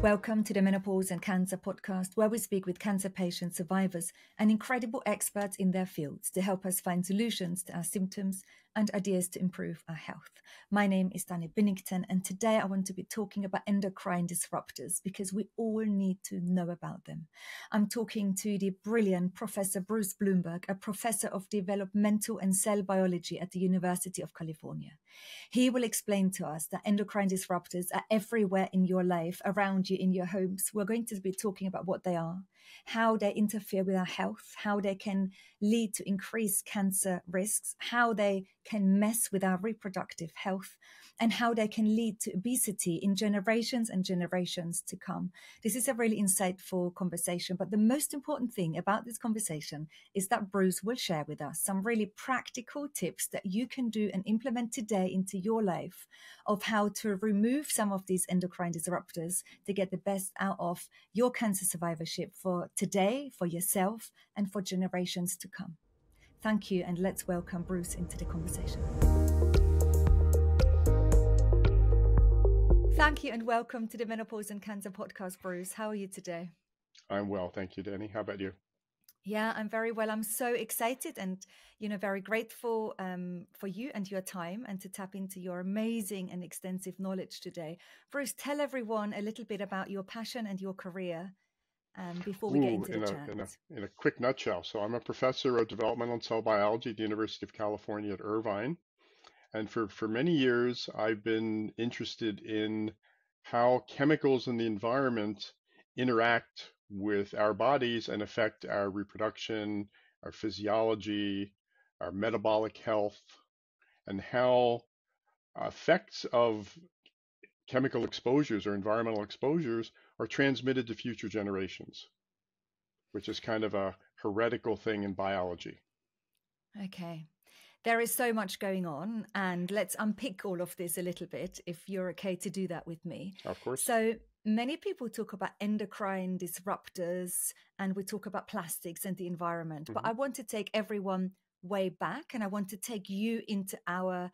Welcome to the Menopause and Cancer podcast, where we speak with cancer patient survivors and incredible experts in their fields to help us find solutions to our symptoms and ideas to improve our health. My name is Danny Binnington, and today I want to be talking about endocrine disruptors because we all need to know about them. I'm talking to the brilliant Professor Bruce Blumberg, a professor of Developmental and Cell Biology at the University of California. He will explain to us that endocrine disruptors are everywhere in your life, around you, in your homes. We're going to be talking about what they are, how they interfere with our health, how they can lead to increased cancer risks, how they can mess with our reproductive health, and how they can lead to obesity in generations and generations to come. This is a really insightful conversation, but the most important thing about this conversation is that Bruce will share with us some really practical tips that you can do and implement today into your life of how to remove some of these endocrine disruptors to get the best out of your cancer survivorship for today, for yourself, and for generations to come. Thank you, and let's welcome Bruce into the conversation. Thank you, and welcome to the Menopause and Cancer podcast, Bruce. How are you today? I'm well, thank you, Danny. How about you? Yeah, I'm very well. I'm so excited and, very grateful for you and your time and to tap into your amazing and extensive knowledge today. Bruce, tell everyone a little bit about your passion and your career before we get into the chat. In a quick nutshell. So I'm a professor of Developmental and Cell Biology at the University of California at Irvine. And for many years, I've been interested in how chemicals in the environment interact with our bodies and affect our reproduction, our physiology, our metabolic health, and how effects of chemical exposures or environmental exposures are transmitted to future generations, which is kind of a heretical thing in biology. Okay. There is so much going on, and let's unpick all of this a little bit, if you're okay to do that with me. Of course. So many people talk about endocrine disruptors, and we talk about plastics and the environment, but I want to take everyone way back, and I want to take you into our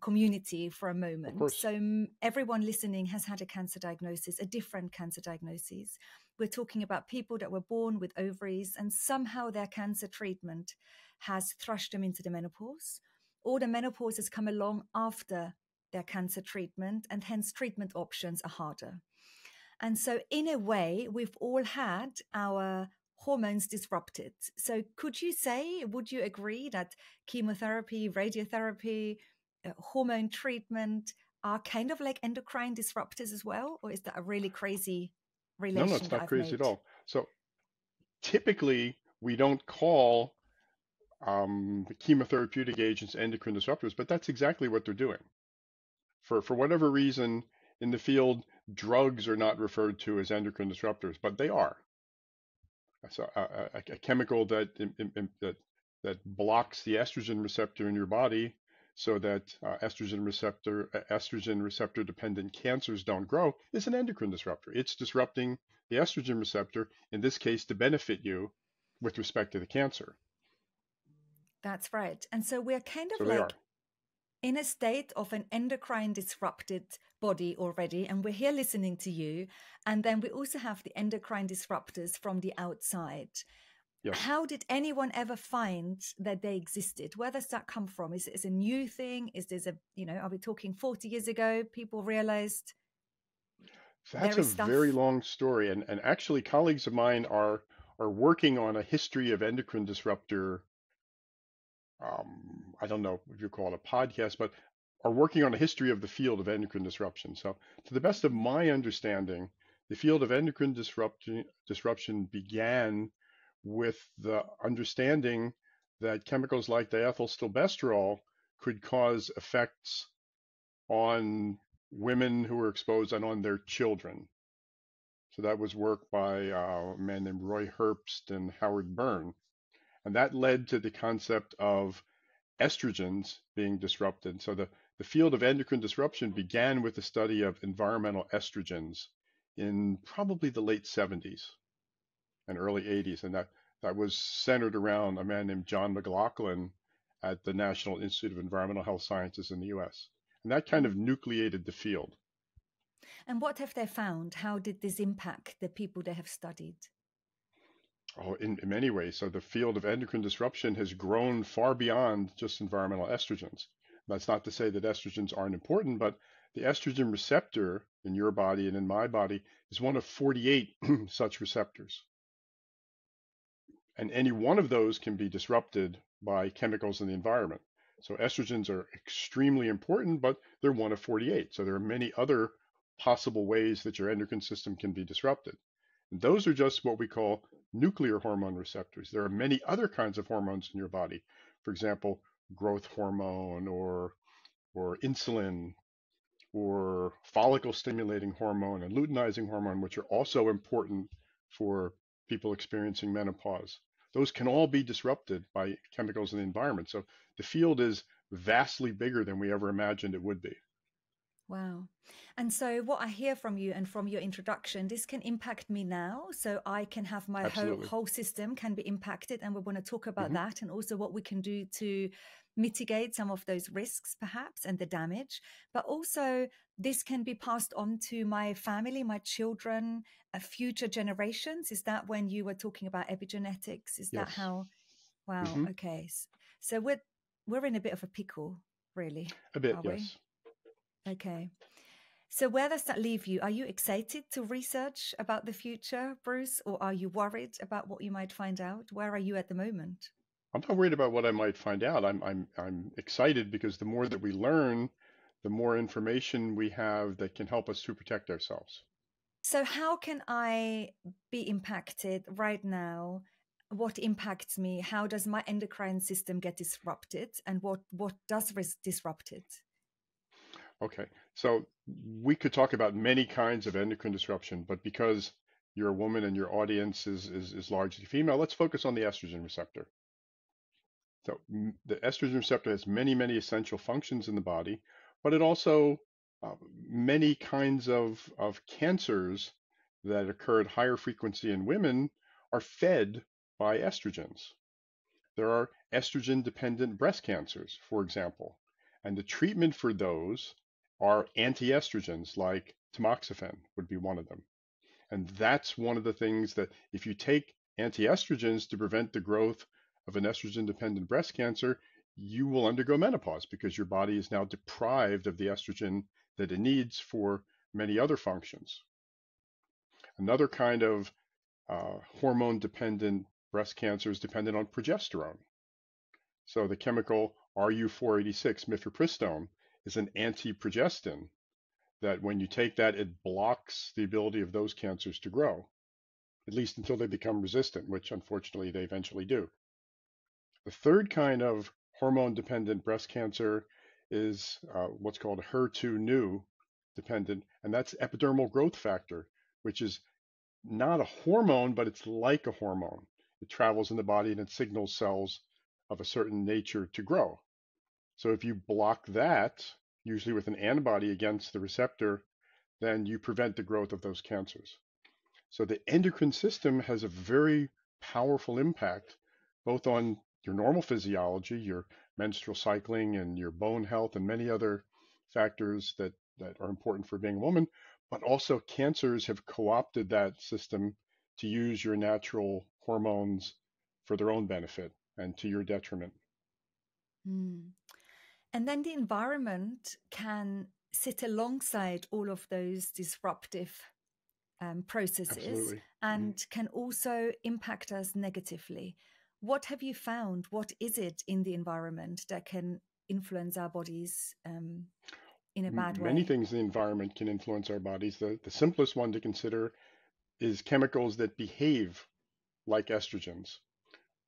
community for a moment. So everyone listening has had a cancer diagnosis, a different cancer diagnosis. We're talking about people that were born with ovaries, and somehow their cancer treatment has thrust them into the menopause, or the menopause has come along after their cancer treatment, and hence treatment options are harder. And so in a way, we've all had our hormones disrupted. So would you agree that chemotherapy, radiotherapy, hormone treatment are kind of like endocrine disruptors as well? Or is that a really crazy relation? No, it's not crazy at all. So typically, we don't call the chemotherapeutic agents endocrine disruptors, but that's exactly what they're doing. For whatever reason, in the field, drugs are not referred to as endocrine disruptors, but they are. So a chemical that blocks the estrogen receptor in your body, so that estrogen receptor dependent cancers don't grow, is an endocrine disruptor. It's disrupting the estrogen receptor, in this case, to benefit you with respect to the cancer. That's right. And so we're kind of in a state of an endocrine disrupted body already, and we're here listening to you. And then we also have the endocrine disruptors from the outside. Yes. How did anyone ever find that they existed? Where does that come from? Is it a new thing? Is this are we talking 40 years ago, people realized? That's a very long story. And actually colleagues of mine are working on a history of endocrine disruptor. I don't know if you call it a podcast, but are working on a history of the field of endocrine disruption. So to the best of my understanding, the field of endocrine disruption began with the understanding that chemicals like diethylstilbestrol could cause effects on women who were exposed and on their children. So that was work by a man named Roy Herbst and Howard Byrne. And that led to the concept of estrogens being disrupted. So the field of endocrine disruption began with the study of environmental estrogens in probably the late 70s and early 80s. And that was centered around a man named John McLaughlin at the National Institute of Environmental Health Sciences in the US. And that kind of nucleated the field. And what have they found? How did this impact the people they have studied? Oh, in many ways. So the field of endocrine disruption has grown far beyond just environmental estrogens. That's not to say that estrogens aren't important, but the estrogen receptor in your body and in my body is one of 48 such receptors. And any one of those can be disrupted by chemicals in the environment. So estrogens are extremely important, but they're one of 48. So there are many other possible ways that your endocrine system can be disrupted. And those are just what we call nuclear hormone receptors. There are many other kinds of hormones in your body. For example, growth hormone or insulin or follicle stimulating hormone and luteinizing hormone, which are also important for people experiencing menopause. Those can all be disrupted by chemicals in the environment. So the field is vastly bigger than we ever imagined it would be. Wow. And so what I hear from you and from your introduction, this can impact me now. So I can have my Absolutely. whole system can be impacted. And we want to talk about Mm-hmm. that and also what we can do to mitigate some of those risks perhaps and the damage. But also this can be passed on to my family, my children, future generations. Is that when you were talking about epigenetics? Is that Yes. how? Wow. Mm-hmm. Okay. So we're in a bit of a pickle, really, A bit, are we? yes. Okay. So where does that leave you? Are you excited to research about the future, Bruce, or are you worried about what you might find out? Where are you at the moment? I'm not worried about what I might find out. I'm excited because the more that we learn, the more information we have that can help us to protect ourselves. So how can I be impacted right now? What impacts me? How does my endocrine system get disrupted? And what does disrupt it? Okay, so we could talk about many kinds of endocrine disruption, but because you're a woman and your audience is largely female, let's focus on the estrogen receptor. So the estrogen receptor has many, many essential functions in the body, but it also many kinds of cancers that occur at higher frequency in women are fed by estrogens. There are estrogen-dependent breast cancers, for example, and the treatment for those are anti-estrogens like tamoxifen would be one of them. And that's one of the things that if you take anti-estrogens to prevent the growth of an estrogen-dependent breast cancer, you will undergo menopause because your body is now deprived of the estrogen that it needs for many other functions. Another kind of hormone-dependent breast cancer is dependent on progesterone. So the chemical RU486, mifepristone, is an anti-progestin that when you take that, it blocks the ability of those cancers to grow, at least until they become resistant, which unfortunately they eventually do. The third kind of hormone-dependent breast cancer is what's called HER2/neu dependent, and that's epidermal growth factor, which is not a hormone, but it's like a hormone. It travels in the body and it signals cells of a certain nature to grow. So if you block that, usually with an antibody against the receptor, then you prevent the growth of those cancers. So the endocrine system has a very powerful impact both on your normal physiology, your menstrual cycling and your bone health and many other factors that are important for being a woman, but also cancers have co-opted that system to use your natural hormones for their own benefit and to your detriment. Hmm. And then the environment can sit alongside all of those disruptive processes Absolutely. Mhm. and can also impact us negatively. What have you found? What is it in the environment that can influence our bodies in a bad Many way? things in the environment can influence our bodies. The simplest one to consider is chemicals that behave like estrogens.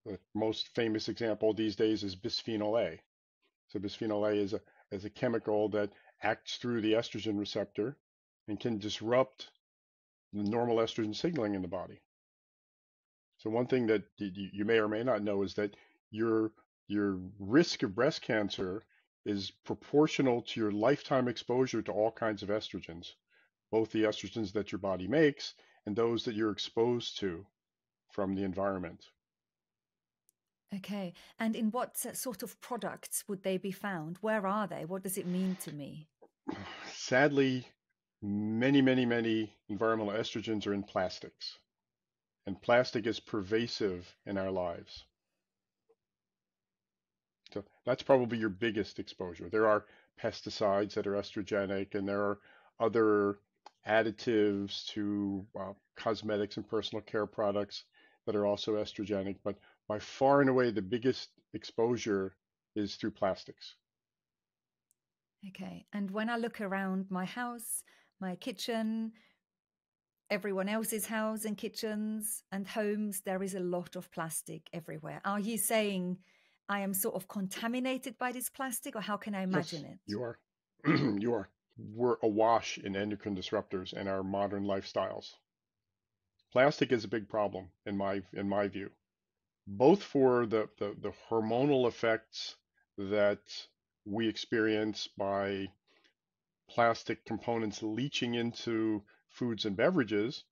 The most famous example these days is bisphenol A. So bisphenol A is a chemical that acts through the estrogen receptor and can disrupt the normal estrogen signaling in the body. So one thing that you may or may not know is that your your risk of breast cancer is proportional to your lifetime exposure to all kinds of estrogens, both the estrogens that your body makes and those that you're exposed to from the environment. Okay. And in what sort of products would they be found? Where are they? What does it mean to me? Sadly, Many environmental estrogens are in plastics, and plastic is pervasive in our lives. So that's probably your biggest exposure. There are pesticides that are estrogenic, and there are other additives to cosmetics and personal care products that are also estrogenic. But by far and away, the biggest exposure is through plastics. Okay. And when I look around my house, my kitchen, everyone else's house and kitchens and homes, there is a lot of plastic everywhere. Are you saying I am sort of contaminated by this plastic, or how can I Yes, imagine it? you are. You are. We're awash in endocrine disruptors in our modern lifestyles. Plastic is a big problem in my view, both for the hormonal effects that we experience by plastic components leaching into foods and beverages,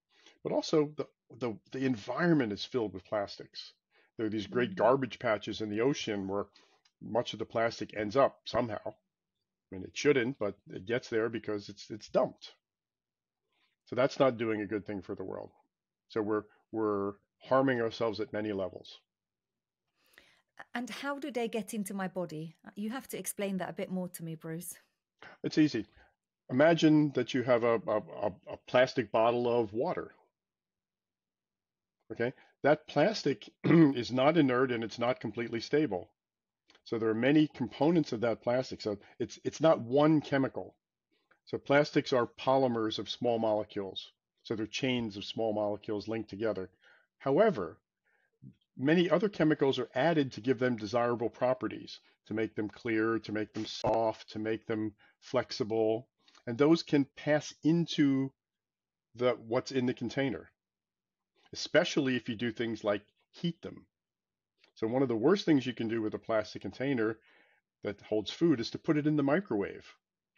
but also the environment is filled with plastics. There are these great Mm. garbage patches in the ocean where much of the plastic ends up somehow. I mean, it shouldn't, but it gets there because it's dumped. So that's not doing a good thing for the world. So we're harming ourselves at many levels. And how do they get into my body? You have to explain that a bit more to me, Bruce. It's easy. Imagine that you have a plastic bottle of water. Okay, that plastic is not inert and it's not completely stable. So there are many components of that plastic. So it's not one chemical. So plastics are polymers of small molecules. So they're chains of small molecules linked together. However, many other chemicals are added to give them desirable properties, to make them clear, to make them soft, to make them flexible, and those can pass into what's in the container, especially if you do things like heat them. So one of the worst things you can do with a plastic container that holds food is to put it in the microwave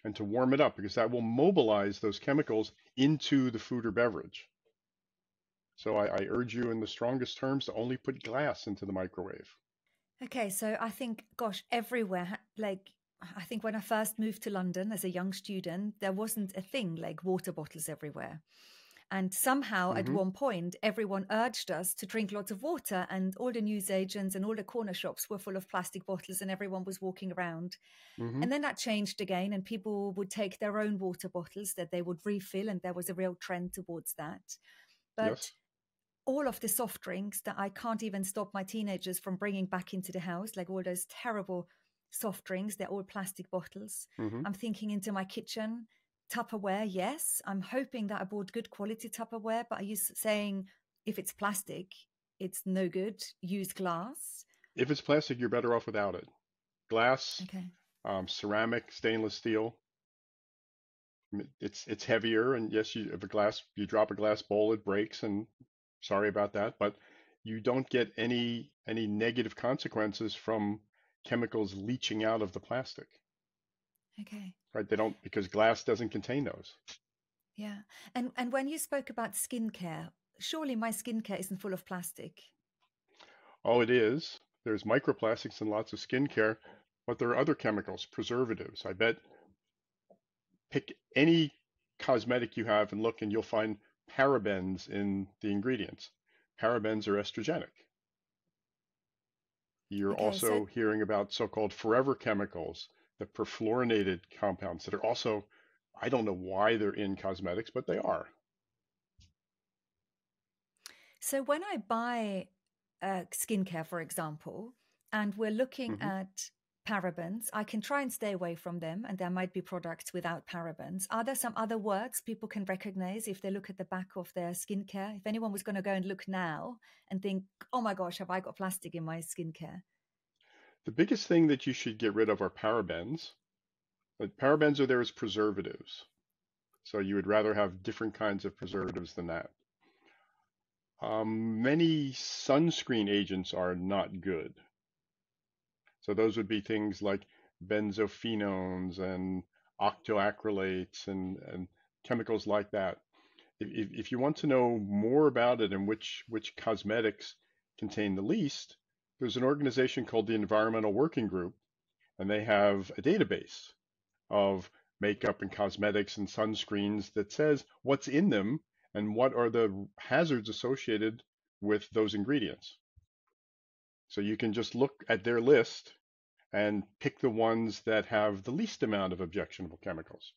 and to warm it up, because that will mobilize those chemicals into the food or beverage. So I urge you in the strongest terms to only put glass into the microwave. Okay, so I think, gosh, everywhere, like, I think when I first moved to London as a young student, there wasn't a thing like water bottles everywhere. And somehow at Mm-hmm. one point, everyone urged us to drink lots of water, and all the newsagents and all the corner shops were full of plastic bottles, and everyone was walking around. Mm-hmm. And then that changed again, and people would take their own water bottles that they would refill, and there was a real trend towards that. But Yes. all of the soft drinks that I can't even stop my teenagers from bringing back into the house, like all those terrible soft drinks, they're all plastic bottles. Mm-hmm. I'm thinking into my kitchen, Tupperware, yes. I'm hoping that I bought good quality Tupperware, but are you saying if it's plastic, it's no good? Use glass? If it's plastic, you're better off without it. Glass, Okay. ceramic, stainless steel. It's heavier, and yes, if you drop a glass bowl, it breaks, and sorry about that, but you don't get any negative consequences from chemicals leaching out of the plastic, Okay. right? They don't, because glass doesn't contain those. Yeah. And when you spoke about skincare, surely my skincare isn't full of plastic. Oh, it is. There's microplastics in lots of skincare, but there are other chemicals, preservatives. I bet pick any cosmetic you have and look, and you'll find parabens in the ingredients. Parabens are estrogenic. You're Okay, so also hearing about so-called forever chemicals, the perfluorinated compounds that are also, I don't know why they're in cosmetics, but they are. So when I buy skincare, for example, and we're looking Hmm. at parabens, I can try and stay away from them, and there might be products without parabens. Are there some other words people can recognize if they look at the back of their skincare? If anyone was going to go and look now and think, oh my gosh, have I got plastic in my skincare? The biggest thing that you should get rid of are parabens. But parabens are there as preservatives. So you would rather have different kinds of preservatives than that. Many sunscreen agents are not good. So those would be things like benzophenones and octoacrylates and chemicals like that. If you want to know more about it and which cosmetics contain the least, there's an organization called the Environmental Working Group, and they have a database of makeup and cosmetics and sunscreens that says what's in them and what are the hazards associated with those ingredients. So you can just look at their list and pick the ones that have the least amount of objectionable chemicals.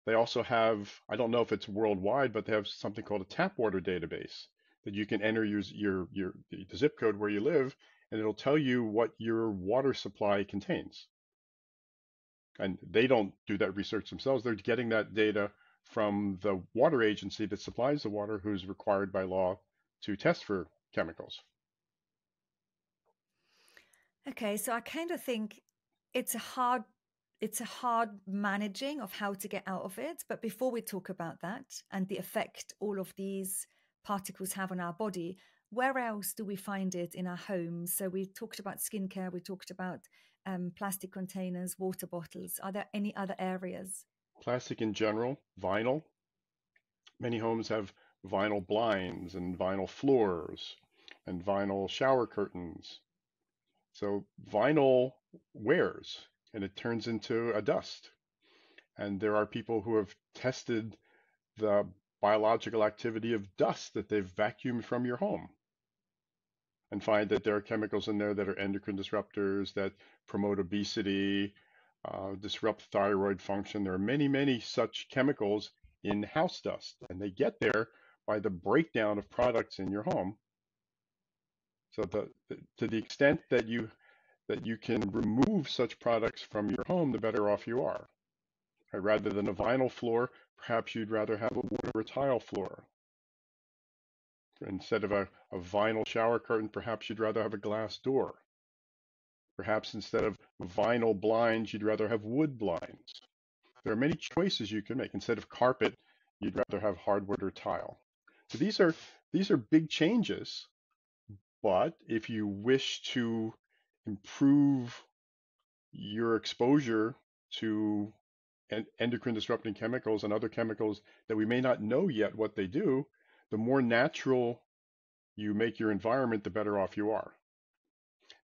They also have, I don't know if it's worldwide, but they have something called a tap water database that you can enter the zip code where you live, and it'll tell you what your water supply contains. And they don't do that research themselves. They're getting that data from the water agency that supplies the water, who's required by law to test for chemicals. Okay, so I kind of think it's a hard managing of how to get out of it. But before we talk about that and the effect all of these particles have on our body, where else do we find it in our homes? So we talked about skincare, we talked about plastic containers, water bottles. Are there any other areas? Plastic in general, vinyl. Many homes have vinyl blinds and vinyl floors and vinyl shower curtains. So vinyl wears and it turns into a dust. And there are people who have tested the biological activity of dust that they've vacuumed from your home and find that there are chemicals in there that are endocrine disruptors that promote obesity, disrupt thyroid function. There are many, many such chemicals in house dust, and they get there by the breakdown of products in your home. So to the extent that you can remove such products from your home, the better off you are. Right? Rather than a vinyl floor, perhaps you'd rather have a wood or a tile floor. Instead of a vinyl shower curtain, perhaps you'd rather have a glass door. Perhaps instead of vinyl blinds, you'd rather have wood blinds. There are many choices you can make. Instead of carpet, you'd rather have hardwood or tile. So these are big changes, but if you wish to improve your exposure to endocrine disrupting chemicals and other chemicals that we may not know yet what they do, the more natural you make your environment, the better off you are.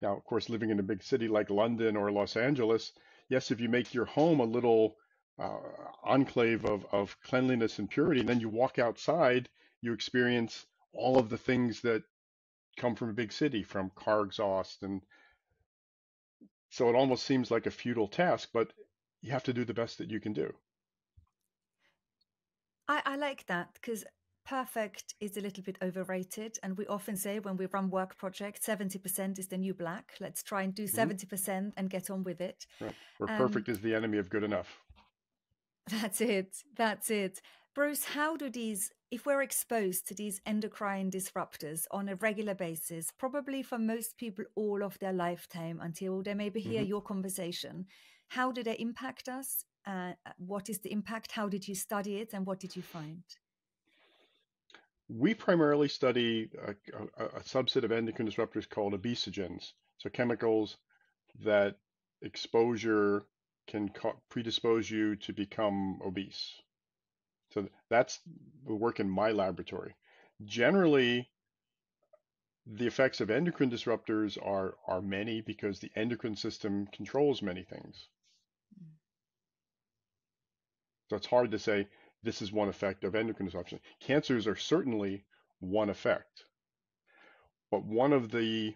Now, of course, living in a big city like London or Los Angeles, yes, if you make your home a little enclave of cleanliness and purity, and then you walk outside, you experience all of the things that come from a big city, from car exhaust. And so it almost seems like a futile task, but you have to do the best that you can do. I like that because perfect is a little bit overrated. And we often say when we run work projects, 70% is the new black. Let's try and do 70% and get on with it. Right. Where perfect is the enemy of good enough. That's it. That's it. Bruce, how do these, if we're exposed to these endocrine disruptors on a regular basis, probably for most people all of their lifetime until they maybe hear your conversation, how do they impact us? What is the impact? How did you study it? And what did you find? We primarily study a subset of endocrine disruptors called obesogens. So chemicals that exposure can predispose you to become obese. So that's the work in my laboratory. Generally, the effects of endocrine disruptors are many because the endocrine system controls many things. So it's hard to say this is one effect of endocrine disruption. Cancers are certainly one effect. But one of the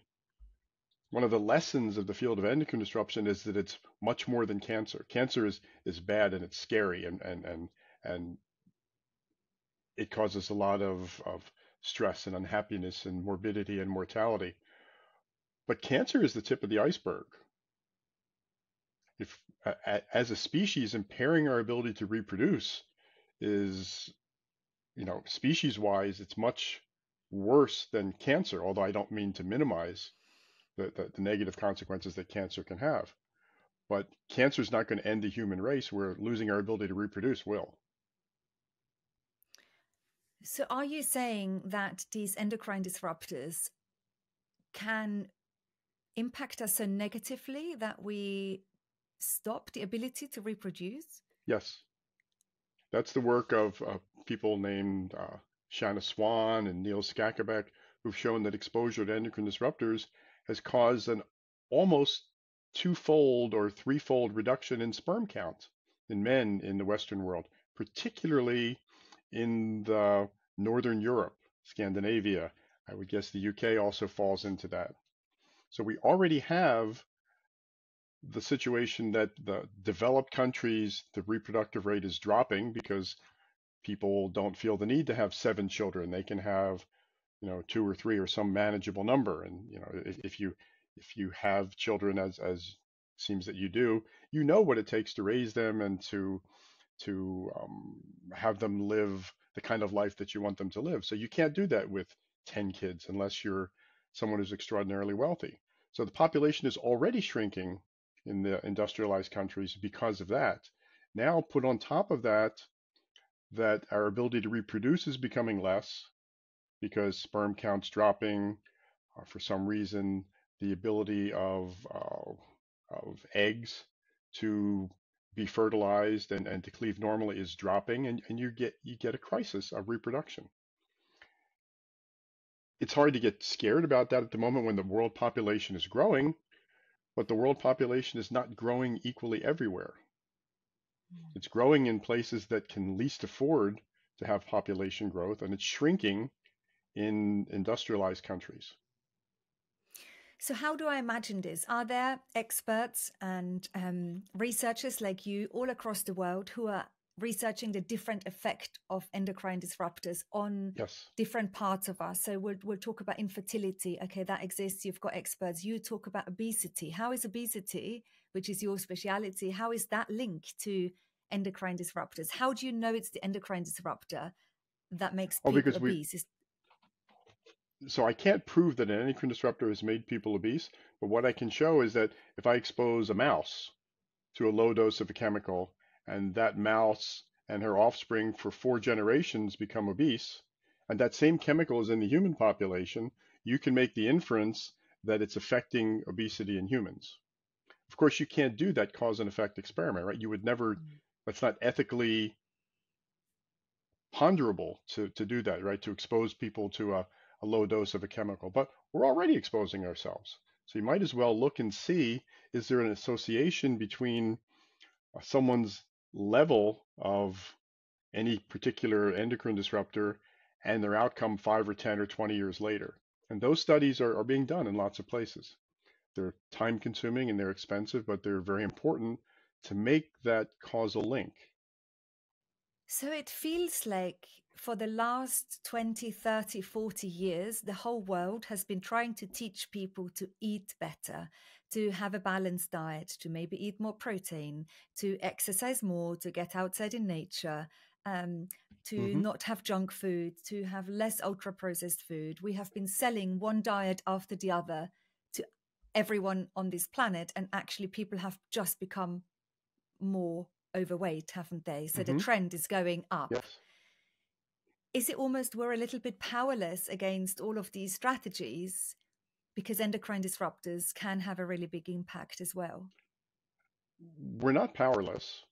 lessons of the field of endocrine disruption is that it's much more than cancer. Cancer is bad and it's scary and it causes a lot of stress and unhappiness and morbidity and mortality. But cancer is the tip of the iceberg. If as a species, impairing our ability to reproduce is, species-wise, it's much worse than cancer, although I don't mean to minimize the negative consequences that cancer can have. But cancer is not going to end the human race, where losing our ability to reproduce will. So are you saying that these endocrine disruptors can impact us so negatively that we stop the ability to reproduce? Yes. That's the work of people named Shanna Swan and Neil Skakabek, who've shown that exposure to endocrine disruptors has caused an almost twofold or threefold reduction in sperm count in men in the Western world, particularly in the Northern Europe, Scandinavia. I would guess the UK also falls into that. So we already have the situation that the developed countries, the reproductive rate is dropping because people don't feel the need to have 7 children. They can have, 2 or 3 or some manageable number. And if you have children, as seems that you do, you know what it takes to raise them and to have them live the kind of life that you want them to live. So you can't do that with 10 kids unless you're someone who's extraordinarily wealthy. So the population is already shrinking in the industrialized countries because of that. Now put on top of that, that our ability to reproduce is becoming less because sperm count's dropping. For some reason, the ability of eggs to be fertilized and to cleave normally is dropping, and you get a crisis of reproduction. It's hard to get scared about that at the moment when the world population is growing, but the world population is not growing equally everywhere. It's growing in places that can least afford to have population growth, and it's shrinking in industrialized countries. So how do I imagine this? Are there experts and researchers like you all across the world who are researching the different effect of endocrine disruptors on Yes. different parts of us? So we'll talk about infertility. Okay, that exists. You've got experts. You talk about obesity. How is obesity, which is your speciality, how is that linked to endocrine disruptors? How do you know it's the endocrine disruptor that makes people obese? So I can't prove that an endocrine disruptor has made people obese, but what I can show is that if I expose a mouse to a low dose of a chemical, and that mouse and her offspring for 4 generations become obese, and that same chemical is in the human population, you can make the inference that it's affecting obesity in humans. Of course, you can't do that cause and effect experiment, right? You would never, that's not ethically ponderable to do that, right? To expose people to a low dose of a chemical, but we're already exposing ourselves. So you might as well look and see, is there an association between someone's level of any particular endocrine disruptor and their outcome 5 or 10 or 20 years later? And those studies are being done in lots of places. They're time consuming and they're expensive, but they're very important to make that causal link. So it feels like for the last 20, 30, 40 years, the whole world has been trying to teach people to eat better, to have a balanced diet, to maybe eat more protein, to exercise more, to get outside in nature, to not have junk food, to have less ultra-processed food. We have been selling one diet after the other to everyone on this planet, and actually people have just become more overweight, haven't they? So the trend is going up. Yes. Is it almost we're a little bit powerless against all of these strategies because endocrine disruptors can have a really big impact as well? We're not powerless.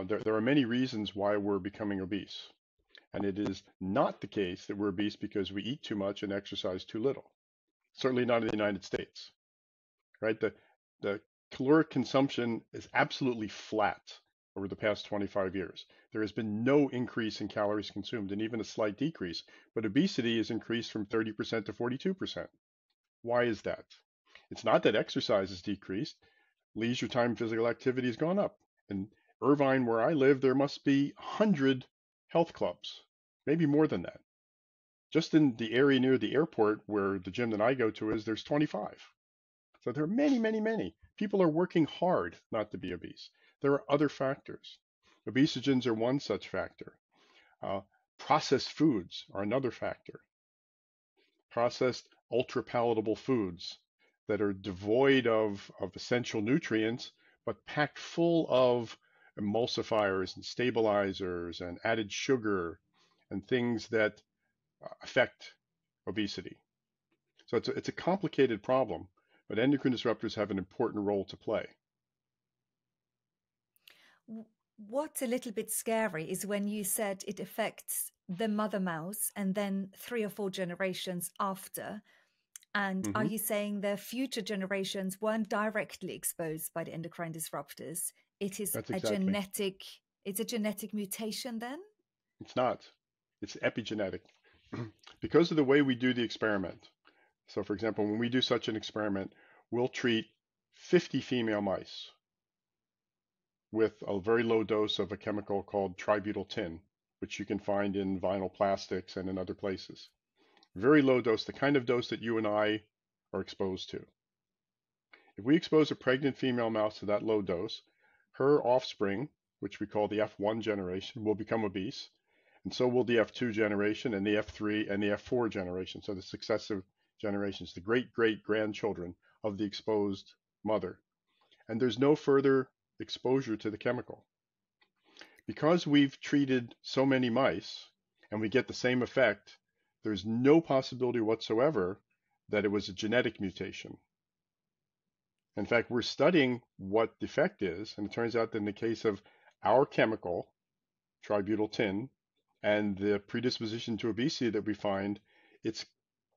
There are many reasons why we're becoming obese. And it is not the case that we're obese because we eat too much and exercise too little. Certainly not in the United States, right? The caloric consumption is absolutely flat over the past 25 years. There has been no increase in calories consumed and even a slight decrease, but obesity has increased from 30% to 42%. Why is that? It's not that exercise has decreased. Leisure time physical activity has gone up. In Irvine, where I live, there must be 100 health clubs, maybe more than that. Just in the area near the airport where the gym that I go to is, there's 25. So there are many, many, many. People are working hard not to be obese. There are other factors. Obesogens are one such factor. Processed foods are another factor. Processed ultra-palatable foods that are devoid of essential nutrients, but packed full of emulsifiers and stabilizers and added sugar and things that affect obesity. So it's a complicated problem, but endocrine disruptors have an important role to play. What's a little bit scary is when you said it affects the mother mouse and then 3 or 4 generations after. And are you saying the future generations weren't directly exposed by the endocrine disruptors? It is That's a exactly. genetic It's a genetic mutation then? It's not. It's epigenetic. Because of the way we do the experiment. So for example, when we do such an experiment, we'll treat 50 female mice with a very low dose of a chemical called tributyltin, which you can find in vinyl plastics and in other places. Very low dose, the kind of dose that you and I are exposed to. If we expose a pregnant female mouse to that low dose, her offspring, which we call the F1 generation, will become obese, and so will the F2 generation and the F3 and the F4 generation, so the successive generations, the great-great-grandchildren of the exposed mother. And there's no further exposure to the chemical. Because we've treated so many mice and we get the same effect, there's no possibility whatsoever that it was a genetic mutation. In fact, we're studying what the effect is, and it turns out that in the case of our chemical, tributyltin, and the predisposition to obesity that we find, it's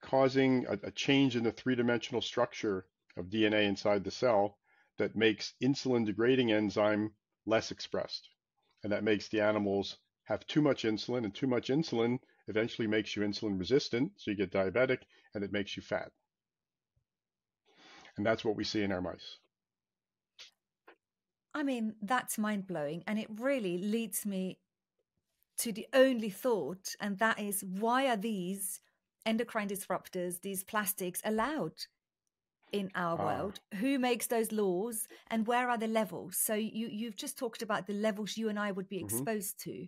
causing a change in the three-dimensional structure of DNA inside the cell that makes insulin-degrading enzyme less expressed. And that makes the animals have too much insulin, and too much insulin eventually makes you insulin resistant, so you get diabetic, and it makes you fat. And that's what we see in our mice. I mean, that's mind-blowing, and it really leads me to the only thought, and that is, why are these endocrine disruptors, these plastics, allowed in our world? Who makes those laws, and where are the levels? So you've just talked about the levels you and I would be exposed to.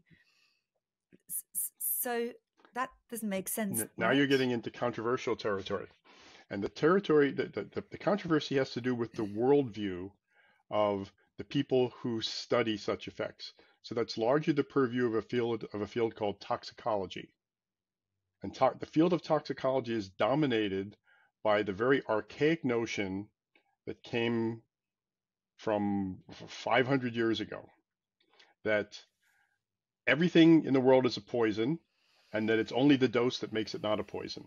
So that doesn't make sense. Now right? You're getting into controversial territory. And the territory, the controversy has to do with the worldview of the people who study such effects. So that's largely the purview of a field called toxicology. And the field of toxicology is dominated by the very archaic notion that came from 500 years ago, that everything in the world is a poison, and that it's only the dose that makes it not a poison.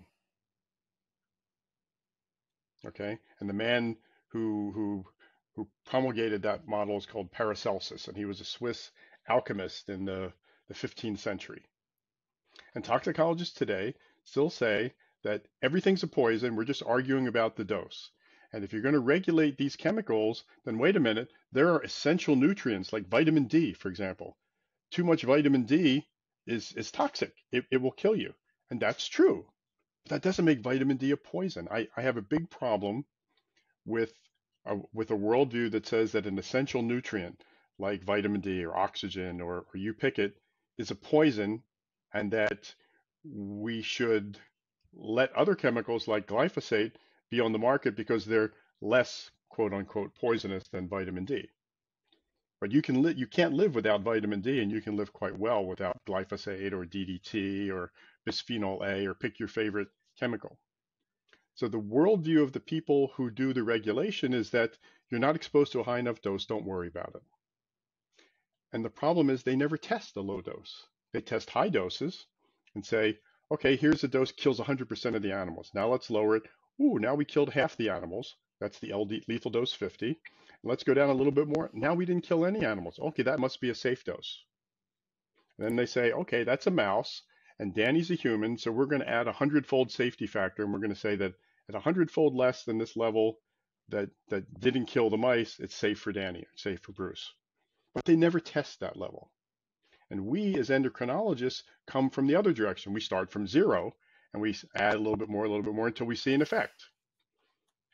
Okay, and the man who promulgated that model is called Paracelsus, and he was a Swiss alchemist in the 15th century. And toxicologists today still say that everything's a poison, we're just arguing about the dose. And if you're going to regulate these chemicals, then wait a minute, there are essential nutrients like vitamin D, for example. Too much vitamin D is toxic. It will kill you. And that's true. But that doesn't make vitamin D a poison. I have a big problem with a worldview that says that an essential nutrient like vitamin D or oxygen or you pick it is a poison, and that we should let other chemicals like glyphosate be on the market because they're less quote unquote poisonous than vitamin D. But you can't live without vitamin D, and you can live quite well without glyphosate or DDT or bisphenol A, or pick your favorite chemical. So the worldview of the people who do the regulation is that you're not exposed to a high enough dose, don't worry about it. And the problem is they never test a low dose. They test high doses and say, okay, here's a dose, kills 100% of the animals. Now let's lower it. Ooh, now we killed half the animals. That's the LD, lethal dose 50. Let's go down a little bit more. Now we didn't kill any animals. Okay, that must be a safe dose. And then they say, okay, that's a mouse, and Danny's a human, so we're going to add a 100-fold safety factor, and we're going to say that at 100-fold less than this level that didn't kill the mice, it's safe for Danny, it's safe for Bruce. But they never test that level. And we as endocrinologists come from the other direction. We start from zero, and we add a little bit more until we see an effect.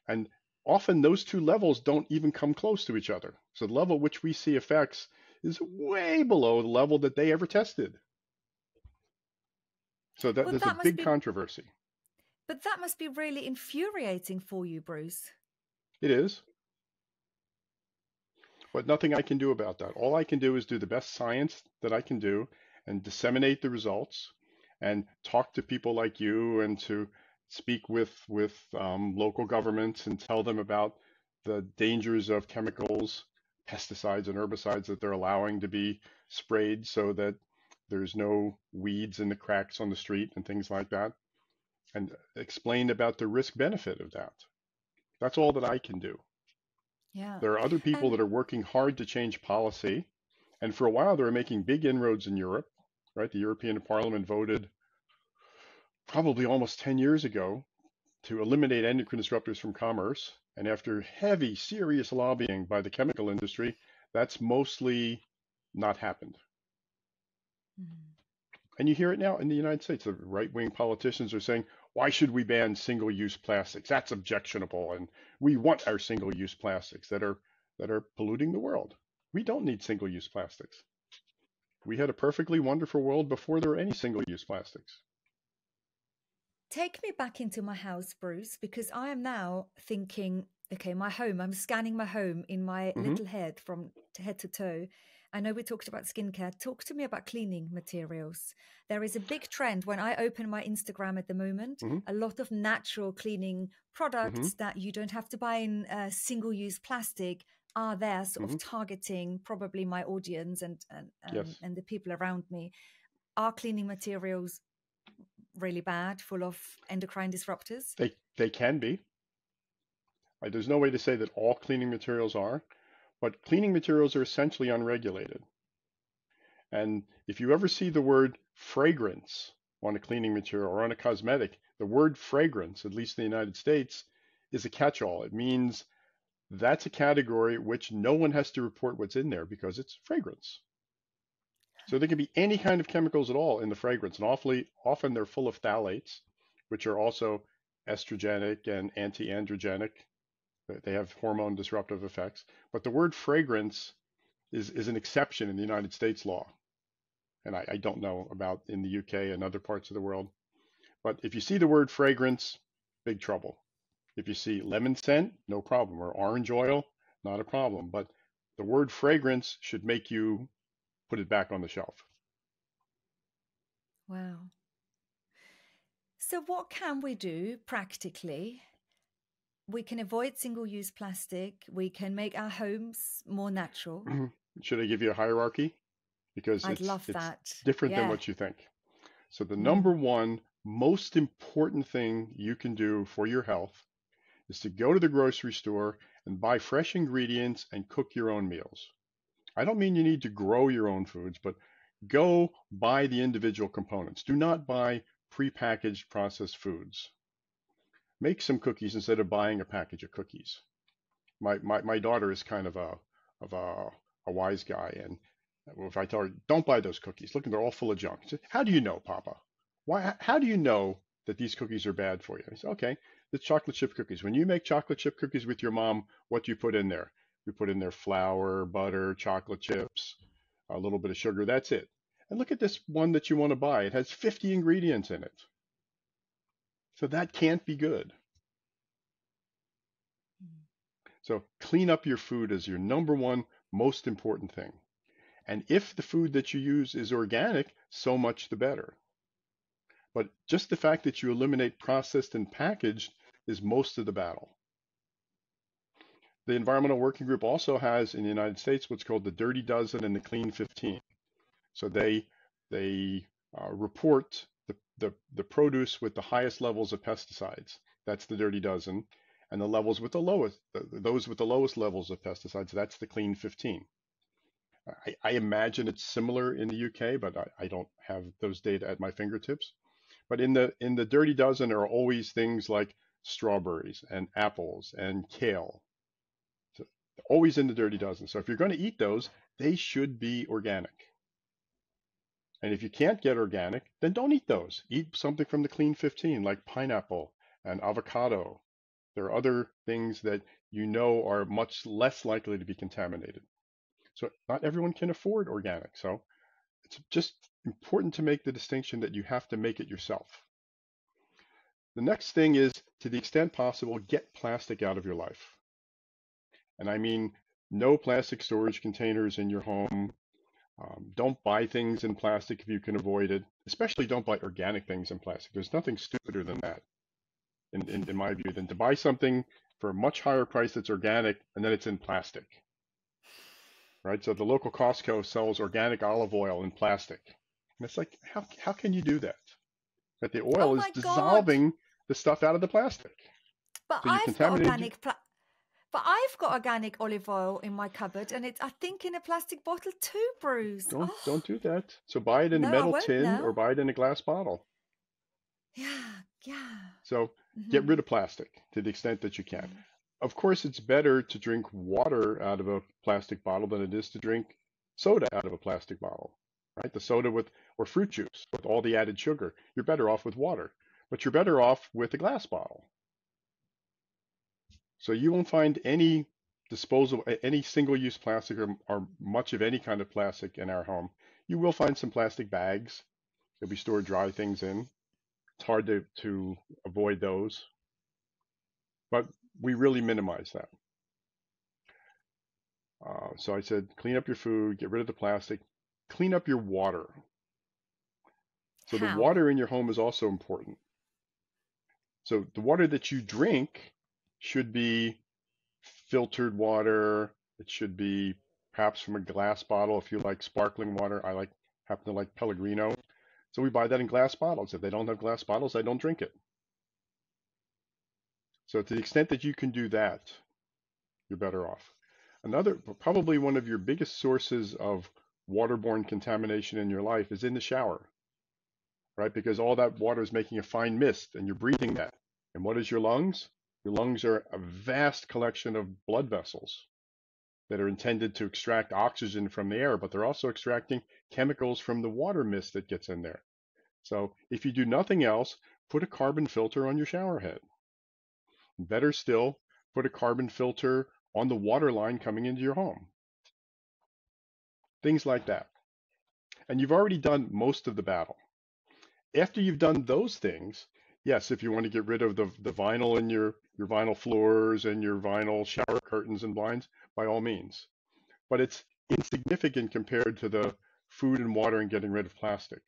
And often those two levels don't even come close to each other. So the level at which we see effects is way below the level that they ever tested. So there's a big controversy. But that must be really infuriating for you, Bruce. It is. But nothing I can do about that. All I can do is do the best science that I can do and disseminate the results and talk to people like you and to speak with local governments and tell them about the dangers of chemicals, pesticides and herbicides that they're allowing to be sprayed so that there's no weeds in the cracks on the street and things like that, and explain about the risk benefit of that. That's all that I can do. Yeah. There are other people that are working hard to change policy, And for a while, they were making big inroads in Europe, right? The European Parliament voted probably almost 10 years ago to eliminate endocrine disruptors from commerce. And after heavy, serious lobbying by the chemical industry, that's mostly not happened. Mm. And you hear it now in the United States. The right-wing politicians are saying, why should we ban single-use plastics? That's objectionable. And we want our single-use plastics that are polluting the world. We don't need single-use plastics. We had a perfectly wonderful world before there were any single-use plastics. Take me back into my house, Bruce, because I am now thinking, okay, my home, I'm scanning my home in my little head from head to toe. I know we talked about skincare. Talk to me about cleaning materials. There is a big trend when I open my Instagram at the moment, a lot of natural cleaning products that you don't have to buy in single-use plastic are there sort of targeting probably my audience and Yes. the people around me. Are cleaning materials really bad, full of endocrine disruptors? They can be. There's no way to say that all cleaning materials are, but cleaning materials are essentially unregulated. And if you ever see the word fragrance on a cleaning material or on a cosmetic, the word fragrance, at least in the United States, is a catch-all. It means that's a category which no one has to report what's in there because it's fragrance. So there can be any kind of chemicals at all in the fragrance, and often they're full of phthalates, which are also estrogenic and anti-androgenic. They have hormone disruptive effects. But the word fragrance is an exception in the United States law. And I don't know about in the UK and other parts of the world. But if you see the word fragrance, big trouble. If you see lemon scent, no problem. Or orange oil, not a problem. But the word fragrance should make you put it back on the shelf. Wow. So what can we do practically? We can avoid single-use plastic. We can make our homes more natural. Should I give you a hierarchy? Because I'd love it's that. different than Yeah. what you think. So the number one most important thing you can do for your health is to go to the grocery store and buy fresh ingredients and cook your own meals. I don't mean you need to grow your own foods, but go buy the individual components. Do not buy prepackaged processed foods. Make some cookies instead of buying a package of cookies. My daughter is kind of a wise guy, and if I tell her, don't buy those cookies, look, they're all full of junk. She said, how do you know, Papa? How do you know that these cookies are bad for you? I said, okay, the chocolate chip cookies. When you make chocolate chip cookies with your mom, what do you put in there? You put in there flour, butter, chocolate chips, a little bit of sugar. That's it. And look at this one that you want to buy. It has 50 ingredients in it. So that can't be good. So clean up your food as your number one most important thing. And if the food that you use is organic, so much the better. But just the fact that you eliminate processed and packaged is most of the battle. The Environmental Working Group also has in the United States what's called the Dirty Dozen and the Clean 15. So they report the produce with the highest levels of pesticides. That's the Dirty Dozen. And the levels with the lowest, those with the lowest levels of pesticides, that's the Clean 15. I imagine it's similar in the UK, but I don't have those data at my fingertips. But in the Dirty Dozen are always things like strawberries and apples and kale. So always in the Dirty Dozen. So if you're going to eat those, they should be organic. And if you can't get organic, then don't eat those. Eat something from the Clean 15, like pineapple and avocado. There are other things that you know are much less likely to be contaminated. So not everyone can afford organic. So it's just important to make the distinction that you have to make it yourself. The next thing is, to the extent possible, get plastic out of your life. And I mean, no plastic storage containers in your home. Don't buy things in plastic if you can avoid it. Especially don't buy organic things in plastic. There's nothing stupider than that, in my view, than to buy something for a much higher price that's organic and then it's in plastic. Right? So the local Costco sells organic olive oil in plastic. And it's like, how can you do that? That the oil Oh is my God. dissolving the stuff out of the plastic. But So you I've got contaminated. But I've got organic olive oil in my cupboard, and it's, I think, in a plastic bottle too, Bruce. Oh, Don't do that. So buy it in a no, I metal won't tin or now. buy it in a glass bottle. Yeah, yeah. So get Mm-hmm. rid of plastic to the extent that you can. Mm-hmm. Of course, it's better to drink water out of a plastic bottle than it is to drink soda out of a plastic bottle, right? The soda with, or fruit juice with all the added sugar, you're better off with water, but you're better off with a glass bottle. So you won't find any disposable, any single-use plastic or much of any kind of plastic in our home. You will find some plastic bags that we store dry things in. It's hard to avoid those, but we really minimize that. So I said, clean up your food, get rid of the plastic, clean up your water. So the How? water in your home is also important. So the water that you drink should be filtered water. It should be perhaps from a glass bottle if you like sparkling water. I happen to like Pellegrino. So we buy that in glass bottles. If they don't have glass bottles, I don't drink it. So to the extent that you can do that, you're better off. Another, probably one of your biggest sources of waterborne contamination in your life is in the shower, right? Because all that water is making a fine mist and you're breathing that. And what is your lungs? Your lungs are a vast collection of blood vessels that are intended to extract oxygen from the air, but they're also extracting chemicals from the water mist that gets in there. So if you do nothing else, put a carbon filter on your shower head. Better still, put a carbon filter on the water line coming into your home. Things like that. And you've already done most of the battle. After you've done those things, yes, if you want to get rid of the vinyl in your vinyl floors and your vinyl shower curtains and blinds, by all means. But it's insignificant compared to the food and water and getting rid of plastic.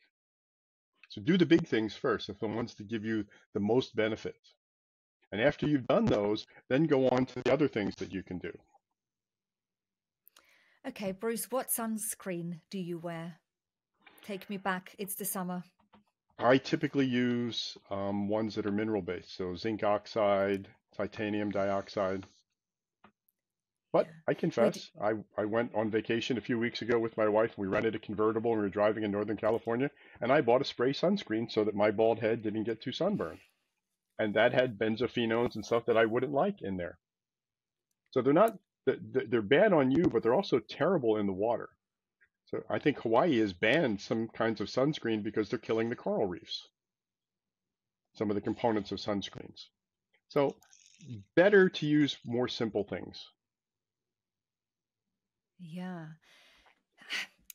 So do the big things first, if the ones that give you the most benefit. And after you've done those, then go on to the other things that you can do. Okay, Bruce, what sunscreen do you wear? Take me back. It's the summer. I typically use ones that are mineral based, so zinc oxide, titanium dioxide. But Yeah. I We'd, confess, I went on vacation a few weeks ago with my wife. We rented a convertible and we were driving in Northern California, and I bought a spray sunscreen so that my bald head didn't get too sunburned. And that had benzophenones and stuff that I wouldn't like in there. So they're bad on you, but they're also terrible in the water. So I think Hawaii has banned some kinds of sunscreen because they're killing the coral reefs, some of the components of sunscreens. So better to use more simple things. yeah.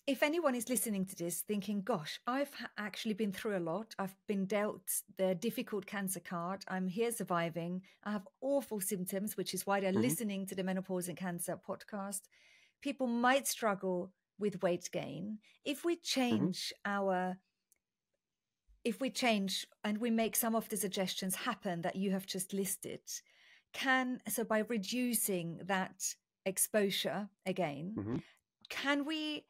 If anyone is listening to this thinking, gosh, I've actually been through a lot. I've been dealt the difficult cancer card. I'm here surviving. I have awful symptoms, which is why they're Hmm. listening to the Menopause and Cancer podcast. People might struggle with weight gain. Hmm. If we change and we make some of the suggestions happen that you have just listed, so by reducing that exposure again, Hmm. can we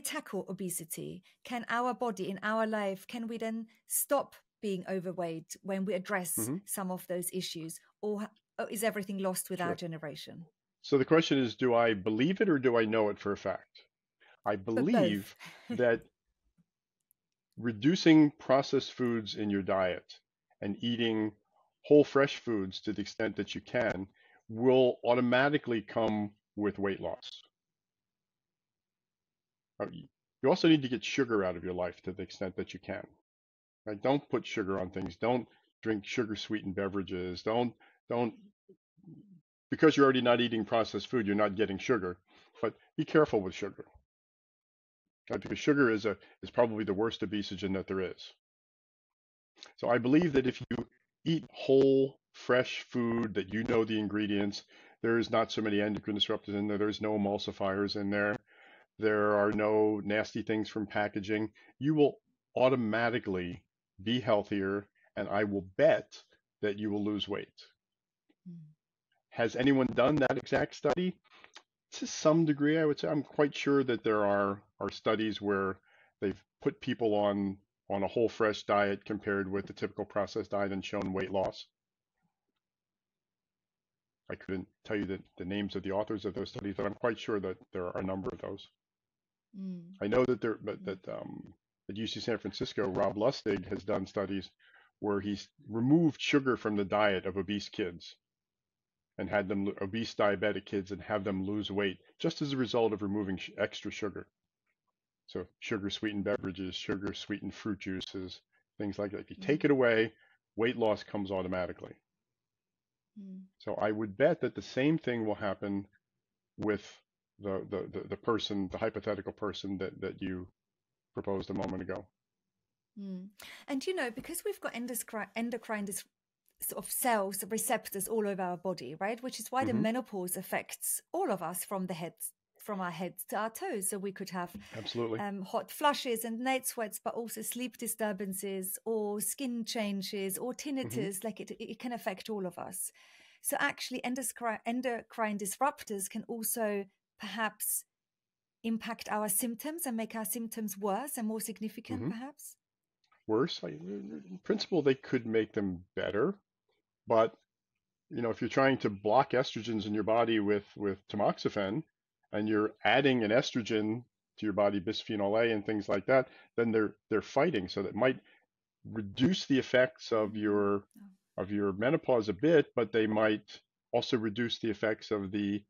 tackle obesity? Can our body in our life, can we then stop being overweight when we address Hmm. some of those issues? Or is everything lost with our Sure. generation? So the question is, do I believe it or do I know it for a fact? I But both. believe that reducing processed foods in your diet and eating whole fresh foods to the extent that you can will automatically come with weight loss. You also need to get sugar out of your life to the extent that you can. Right? Don't put sugar on things. Don't drink sugar sweetened beverages. Don't because you're already not eating processed food, you're not getting sugar. But be careful with sugar. Right? Because sugar is probably the worst obesogen that there is. So I believe that if you eat whole, fresh food that you know the ingredients, there's not so many endocrine disruptors in there. There's no emulsifiers in there. There are no nasty things from packaging. You will automatically be healthier, and I will bet that you will lose weight. Mm. Has anyone done that exact study? To some degree, I would say. I'm quite sure that there are studies where they've put people on a whole fresh diet compared with the typical processed diet and shown weight loss. I couldn't tell you the names of the authors of those studies, but I'm quite sure that there are a number of those. Mm. I know that there, but Mm. that at UC San Francisco, Rob Lustig has done studies where he's removed sugar from the diet of obese kids and had them obese diabetic kids and have them lose weight just as a result of removing extra sugar. So sugar sweetened beverages, sugar sweetened fruit juices, things like that. If you Mm. take it away, weight loss comes automatically. Mm. So I would bet that the same thing will happen with the person, the hypothetical person that you proposed a moment ago. Mm. And because we've got endocrine sort of cells, receptors all over our body, right? Which is why the Hmm. menopause affects all of us from our heads to our toes. So we could have Absolutely. hot flushes and night sweats, but also sleep disturbances or skin changes or Hmm. tinnitus. Like it can affect all of us. So actually, endocrine disruptors can also perhaps impact our symptoms and make our symptoms worse and more significant, Hmm. perhaps. Worse, in principle, they could make them better, but if you're trying to block estrogens in your body with tamoxifen, and you're adding an estrogen to your body, bisphenol A and things like that, then they're fighting. So that might reduce the effects of Mm. your menopause a bit, but they might also reduce the effects of the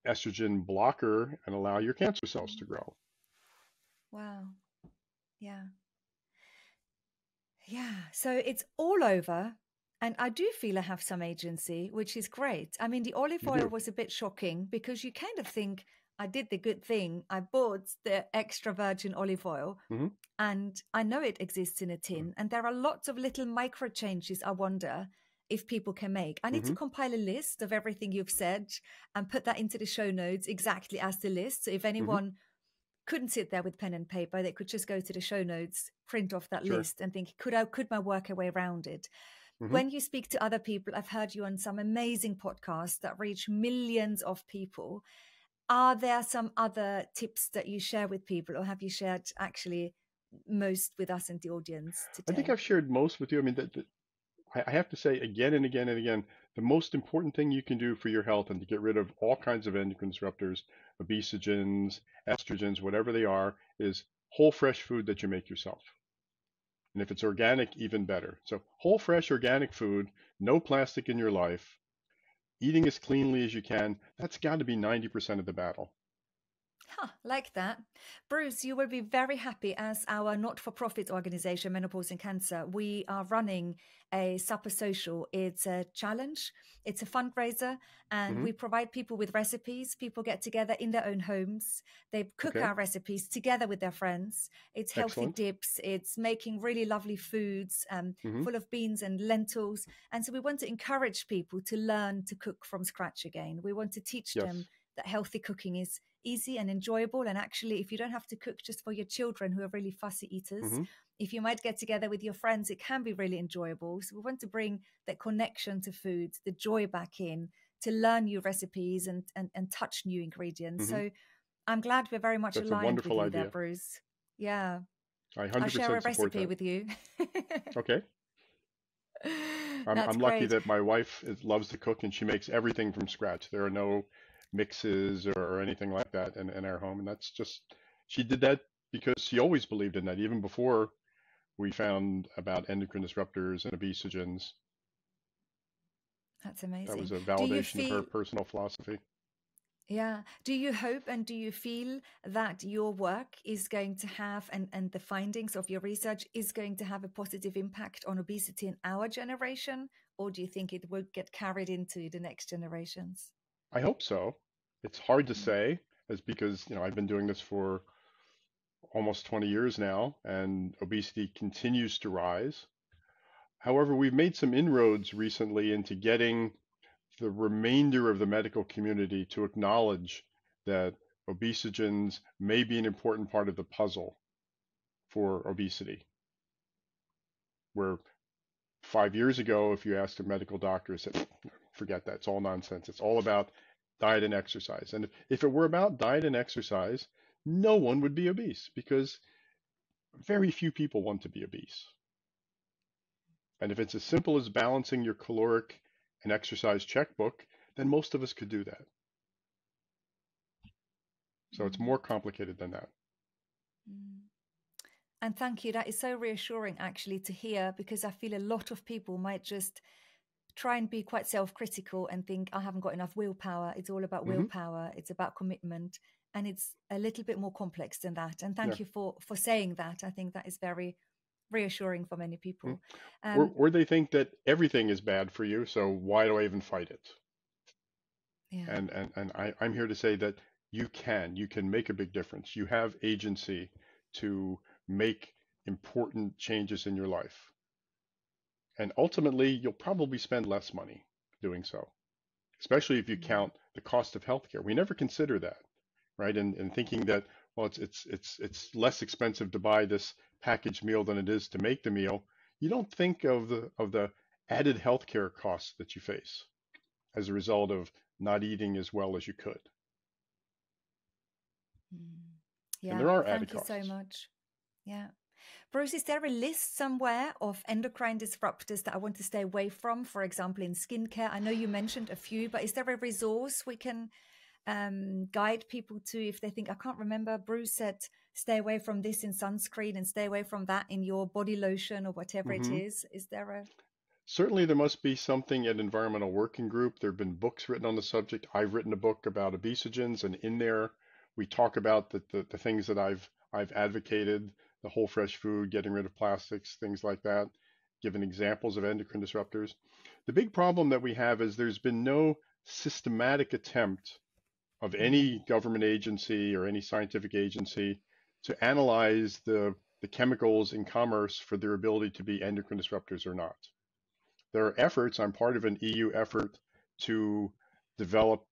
estrogen blocker and allow your cancer cells Mm. to grow. Wow. Yeah. Yeah. So it's all over. And I do feel I have some agency, which is great. I mean, the olive You oil do. was a bit shocking because you kind of think I did the good thing. I bought the extra virgin olive oil Hmm. and I know it exists in a tin. And there are lots of little micro changes I wonder if people can make. I need to Hmm. compile a list of everything you've said and put that into the show notes exactly as the list. So if Hmm. anyone couldn't sit there with pen and paper, they could just go to the show notes, print off that Sure. list and think, could my work a way around it? Hmm. When you speak to other people, I've heard you on some amazing podcasts that reach millions of people. Are there some other tips that you share with people, or have you shared actually most with us and the audience I think today? I've shared most with you. I mean, I have to say again and again and again, the most important thing you can do for your health and to get rid of all kinds of endocrine disruptors, obesogens, estrogens, whatever they are, is whole fresh food that you make yourself. And if it's organic, even better. So whole fresh organic food, no plastic in your life, eating as cleanly as you can, that's got to be 90% of the battle. Huh, like that. Bruce, you will be very happy as our not-for-profit organization, Menopause and Cancer. We are running a supper social. It's a challenge. It's a fundraiser, and Hmm. we provide people with recipes. People get together in their own homes. They cook Okay, our recipes together with their friends. It's healthy excellent. dips. It's making really lovely foods, Hmm. full of beans and lentils. And so we want to encourage people to learn to cook from scratch again. We want to teach them Yes. that healthy cooking is easy and enjoyable. And actually, if you don't have to cook just for your children who are really fussy eaters, Hmm. if you might get together with your friends, it can be really enjoyable. So we want to bring that connection to food, the joy back in, to learn new recipes and touch new ingredients. Hmm. So I'm glad we're very much That's a aligned with wonderful you there, idea. Bruce. Yeah, I I'll share a 100% support recipe that. with you. Okay. That's I'm lucky great. that my wife loves to cook and she makes everything from scratch. There are no mixes or anything like that in our home. And that's just, she did that because she always believed in that, even before we found about endocrine disruptors and obesogens. That's That was amazing. a Do you validation of her feel personal philosophy. Yeah. Do you hope and do you feel that your work is going to have, and the findings of your research is going to have a positive impact on obesity in our generation? Or do you think it will get carried into the next generations? I hope so. It's hard to Mm. say, as because, I've been doing this for almost 20 years now, and obesity continues to rise. However, we've made some inroads recently into getting the remainder of the medical community to acknowledge that obesogens may be an important part of the puzzle for obesity. Where 5 years ago, if you asked a medical doctor, it said, forget that, it's all nonsense. It's all about diet and exercise. And if it were about diet and exercise, no one would be obese because very few people want to be obese. And if it's as simple as balancing your caloric and exercise checkbook, then most of us could do that. So it's more complicated than that. And thank you. That is so reassuring, actually, to hear, because I feel a lot of people might just try and be quite self-critical and think, I haven't got enough willpower. It's all about willpower. It's about commitment. And it's a little bit more complex than that. And thank you for saying that. I think that is very reassuring for many people. Or they think that everything is bad for you, so why do I even fight it? Yeah. And I'm here to say that you can make a big difference. You have agency to make important changes in your life. And ultimately, you'll probably spend less money doing so, especially if you count the cost of healthcare. We never consider that, right? And thinking that, well, it's less expensive to buy this packaged meal than it is to make the meal. You don't think of the added healthcare costs that you face as a result of not eating as well as you could. Yeah, and there are thank added you costs. so much. Yeah. Bruce, is there a list somewhere of endocrine disruptors that I want to stay away from, for example, in skincare? I know you mentioned a few, but is there a resource we can guide people to if they think, I can't remember, Bruce said, stay away from this in sunscreen and stay away from that in your body lotion or whatever it is? Is there a... Certainly there must be something at Environmental Working Group. There have been books written on the subject. I've written a book about obesogens, and in there we talk about the things that I've advocated, the whole fresh food, getting rid of plastics, things like that, given examples of endocrine disruptors. The big problem that we have is there's been no systematic attempt of any government agency or any scientific agency to analyze the chemicals in commerce for their ability to be endocrine disruptors or not. There are efforts, I'm part of an EU effort to develop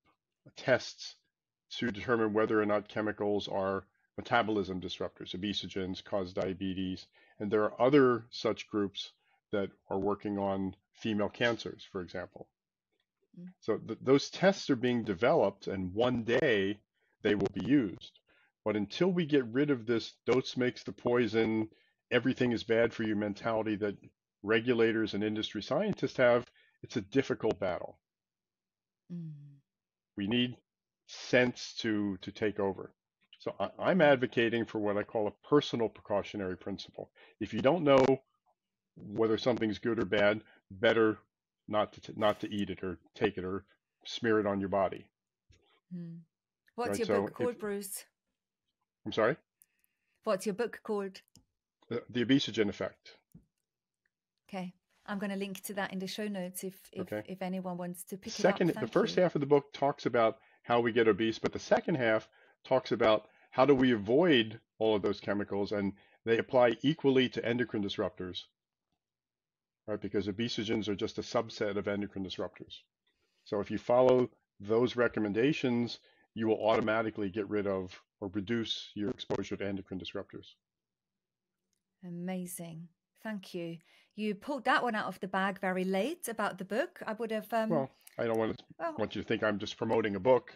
tests to determine whether or not chemicals are metabolism disruptors. Obesogens cause diabetes, and there are other such groups that are working on female cancers, for example. So those tests are being developed, and one day they will be used. But until we get rid of this dose makes the poison, everything is bad for you mentality that regulators and industry scientists have, it's a difficult battle. We need sense to take over. So I'm advocating for what I call a personal precautionary principle. If you don't know whether something's good or bad, better not to eat it or take it or smear it on your body. What's your book called, Bruce? I'm sorry? What's your book called? The Obesogen Effect. Okay. I'm going to link to that in the show notes if anyone wants to pick it up. The first half of the book talks about how we get obese, but the second half talks about how do we avoid all of those chemicals, and they apply equally to endocrine disruptors, right? Because obesogens are just a subset of endocrine disruptors. So if you follow those recommendations, you will automatically get rid of or reduce your exposure to endocrine disruptors. Amazing. Thank you. You pulled that one out of the bag very late about the book. I would have... Well, I don't want you to think I'm just promoting a book.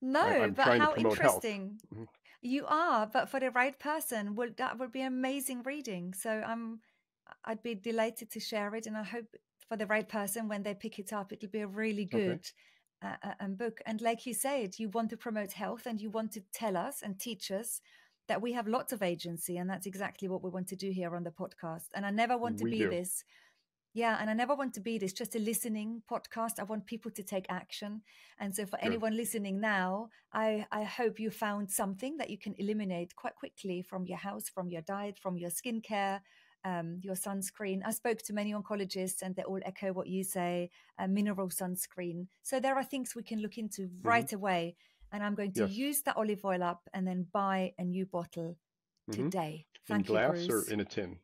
No, I'm but trying how to promote interesting. Health. You are, but for the right person, that would be amazing reading. So I'd be delighted to share it, and I hope for the right person, when they pick it up, it'll be a really good book. And like you said, you want to promote health, and you want to tell us and teach us that we have lots of agency, and that's exactly what we want to do here on the podcast. And I never want to be this. Yeah, and I never want to be this just a listening podcast. I want people to take action. And so for anyone listening now, I hope you found something that you can eliminate quite quickly from your house, from your diet, from your skincare, your sunscreen. I spoke to many oncologists and they all echo what you say, mineral sunscreen. So there are things we can look into right away. And I'm going to use that olive oil up and then buy a new bottle today. Thank you, Bruce. In glass or in a tin?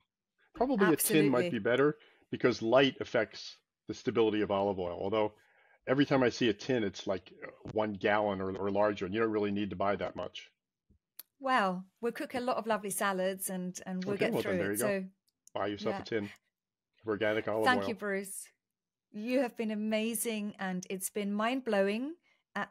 Probably a tin might be better, because light affects the stability of olive oil. Although every time I see a tin, it's like 1 gallon or larger, and you don't really need to buy that much. Well, we'll cook a lot of lovely salads and we'll get through there it. you go. Buy yourself a tin of organic olive oil. Thank you, Bruce. You have been amazing, and it's been mind-blowing,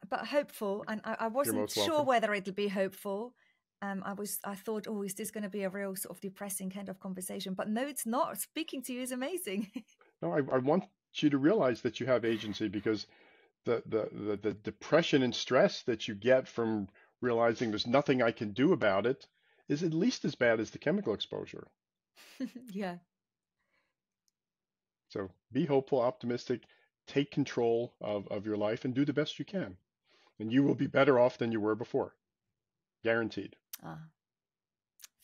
but hopeful. And I wasn't sure whether it'll be hopeful. I thought, is this going to be a real sort of depressing kind of conversation? But no, it's not. Speaking to you is amazing. No, I want you to realize that you have agency, because the depression and stress that you get from realizing there's nothing I can do about it is at least as bad as the chemical exposure. Yeah. So be hopeful, optimistic, take control of your life and do the best you can. And you will be better off than you were before. Guaranteed. Ah,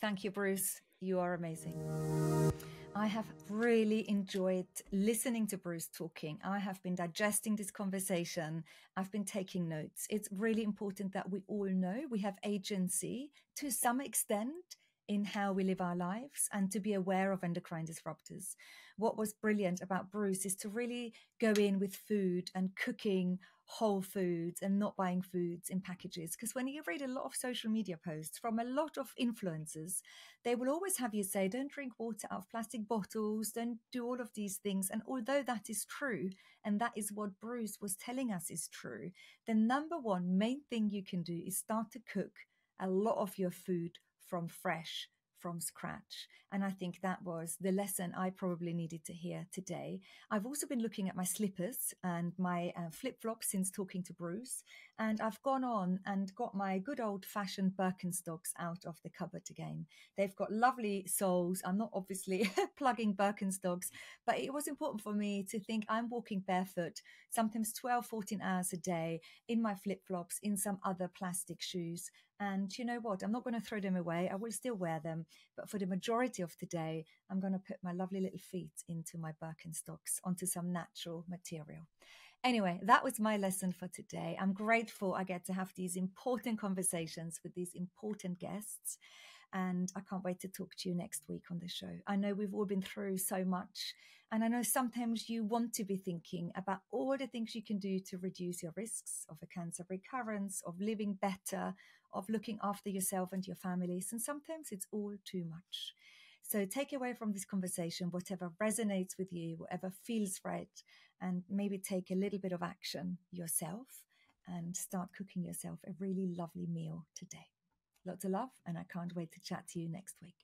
thank you, Bruce. You are amazing. I have really enjoyed listening to Bruce talking. I have been digesting this conversation. I've been taking notes. It's really important that we all know we have agency to some extent in how we live our lives and to be aware of endocrine disruptors. What was brilliant about Bruce is to really go in with food and cooking whole foods and not buying foods in packages. Because when you read a lot of social media posts from a lot of influencers, they will always have you say, don't drink water out of plastic bottles, don't do all of these things. And although that is true, and that is what Bruce was telling us is true, the number one main thing you can do is start to cook a lot of your food from fresh, from scratch. And I think that was the lesson I probably needed to hear today. I've also been looking at my slippers and my flip-flops since talking to Bruce. And I've gone on and got my good old-fashioned Birkenstocks out of the cupboard again. They've got lovely soles. I'm not obviously plugging Birkenstocks, but it was important for me to think I'm walking barefoot, sometimes 12, 14 hours a day in my flip-flops, in some other plastic shoes. And you know what? I'm not going to throw them away. I will still wear them. But for the majority of the day, I'm going to put my lovely little feet into my Birkenstocks onto some natural material. Anyway, that was my lesson for today. I'm grateful I get to have these important conversations with these important guests. And I can't wait to talk to you next week on the show. I know we've all been through so much. And I know sometimes you want to be thinking about all the things you can do to reduce your risks of a cancer recurrence, of living better, of looking after yourself and your families. And sometimes it's all too much. So take away from this conversation whatever resonates with you, whatever feels right, and maybe take a little bit of action yourself and start cooking yourself a really lovely meal today. Lots of love, and I can't wait to chat to you next week.